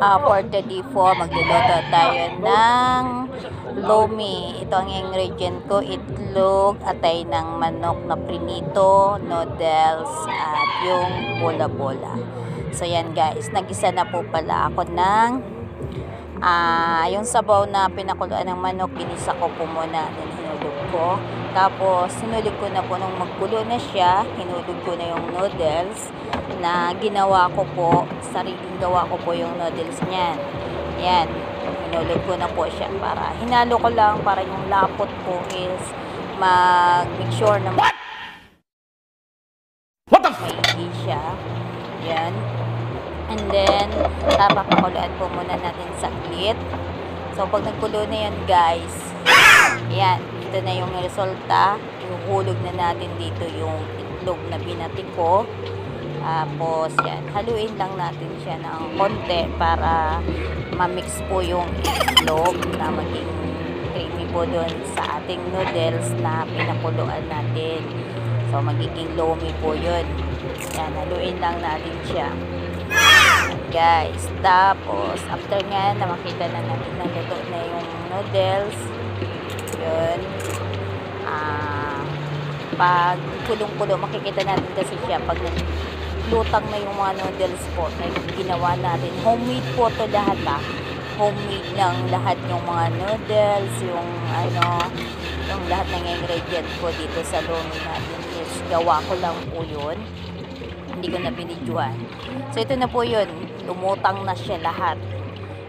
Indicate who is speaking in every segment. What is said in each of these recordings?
Speaker 1: For today po, magluluto tayo ng lomi. Ito ang ingredient ko, itlog, atay ng manok na prinito, noodles, at yung bola-bola. So yan guys, nagisa na po pala ako ng yung sabaw na pinakuluan ng manok, ginisa ko po muna, then hinulog ko. Tapos sinulog ko na po nung magkulo na siya, hinulog ko na yung noodles na ginawa ko po, sariling gawa ko po yung noodles niyan. Yan, hinulog ko na po siya para hinalo ko lang para yung lapot po is mag-make sure na may hindi siya. Yan. And then, papakuluan po muna natin saglit. So, pag nagkulo na yan guys, yan, ito na yung resulta. Ihuhulog na natin dito yung itlog na binati ko. Tapos, yan, haluin lang natin siya ng konti para ma-mix po yung itlog na maging creamy po doon sa ating noodles na pinakuluan natin. So, magiging lomi po yun. Yan, haluin lang natin siya. Guys, tapos after nga na makita na natin na luto na yung noodles, yun, pag kulong-kulo makikita natin kasi siya pag lutang na yung mga noodles po na ginawa natin. Homemade po to lahat homemade lang lahat yung mga noodles, yung yung lahat ng ingredient po dito sa lomi natin is gawa ko lang po yun, hindi ko na binidyohan. So ito na po yun, lumutang na siya lahat.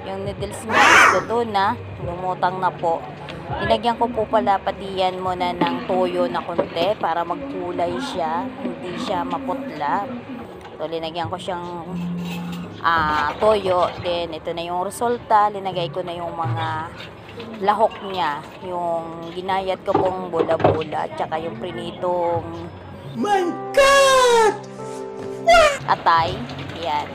Speaker 1: Yung noodles niya is luto na, lumutang na po. Nilagyan ko po pala pati yan muna ng toyo na konti para magkulay siya, hindi siya maputla. So linagyan ko siyang toyo, then ito na yung resulta. Linagay ko na yung mga lahok niya, yung ginayat ko pong bola-bola at saka yung prinitong my God! Atay. Yan.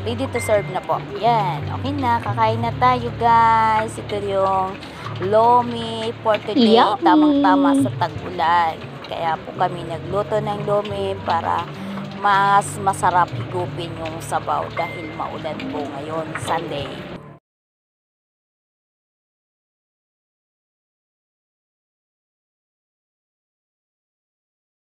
Speaker 1: Ready to serve na po. Yan. Okay na. Kakain na tayo guys. Ito yung lomi for today. Tamang-tama sa tag-ulan. Kaya po kami nagluto ng lomi para mas masarap higupin yung sabaw dahil maulan po ngayon Sunday.